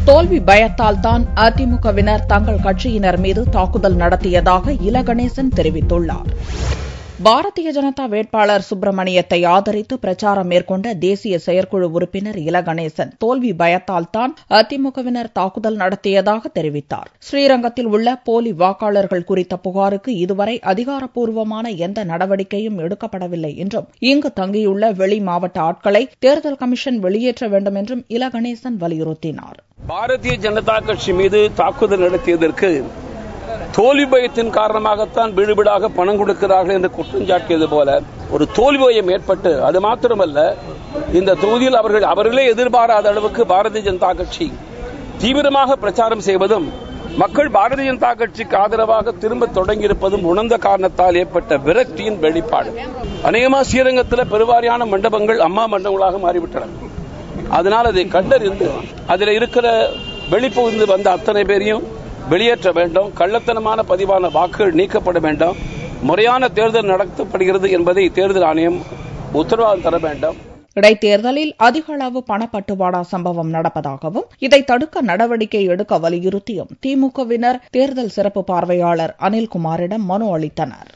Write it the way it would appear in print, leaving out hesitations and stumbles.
தோல்வி பயத்தால் தான் அதிமுகவினர் தங்கள் கட்சியினர் மீது தாக்குதல் நடத்தியதாக இல கணேசன் தெரிவித்துள்ளார். பாரதிய ஜனதா வேட்பாளர் சுப்பிரமணியத்தை ஆதரித்து பிரச்சாரம் மேற்கொண்ட தேசிய செயற்குழு உறுப்பினர் இல கணேசன் தோல்வி பயத்தால் தான் அதிமுகவினர் தாக்குதல் நடத்தியதாக தெரிவித்தார். ஸ்ரீரங்கத்தில் உள்ள போலி வாக்காளர்கள் குறித்த புகாருக்கு இதுவரை அதிகாரப்பூர்வமான எந்த நடவடிக்கையும் எடுக்கப்படவில்லை என்றும் இங்கு தங்கியுள்ள வெளி மாவட்ட ஆட்களை தேர்தல் கமிஷன் வெளியேற்ற வேண்டும் என்றும் இல கணேசன் வலியுறுத்தினார். பாரதிய ஜனதா கட்சி மீது தாக்குதல் நடத்தியதற்கு தோல்வி பயத்தின் காரணமாகத்தான் வீடுபீடாக பணம் கொடுக்கிறார்கள் என்று குற்றம் சாட்டியது போல ஒரு தோல்வி பயம் ஏற்பட்டு, அது மாத்திரமல்ல, இந்த தொகுதியில் அவர்களே எதிர்பாராத அளவுக்கு பாரதிய ஜனதா கட்சி தீவிரமாக பிரச்சாரம் செய்வதும் மக்கள் பாரதிய ஜனதா கட்சிக்கு ஆதரவாக திரும்ப தொடங்கியிருப்பதும் உணர்ந்த காரணத்தால் ஏற்பட்ட விரக்தியின் வெளிப்பாடு. அநேகமாக ஸ்ரீரங்கத்தில் பெருவாரியான மண்டபங்கள் அம்மா மண்டபங்களாக மாறிவிட்டன. அதனால் அதை கண்டறிந்து அதில் இருக்கிற வெளிப்பகுதி வந்த அத்தனை பேரையும் வெளியேற்ற வேண்டும். கள்ளத்தனமான பதிவான வாக்குகள் நீக்கப்பட வேண்டும். முறையான தேர்தல் நடத்தப்படுகிறது என்பதை தேர்தல் ஆணையம் உத்தரவாதம் தர வேண்டும். இடைத்தேர்தலில் அதிக அளவு பணப்பட்டுவாடா சம்பவம் நடப்பதாகவும் இதை தடுக்க நடவடிக்கை எடுக்க வலியுறுத்தியும் திமுகவினர் தேர்தல் சிறப்பு பார்வையாளர் அனில்குமாரிடம் மனு அளித்தனர்.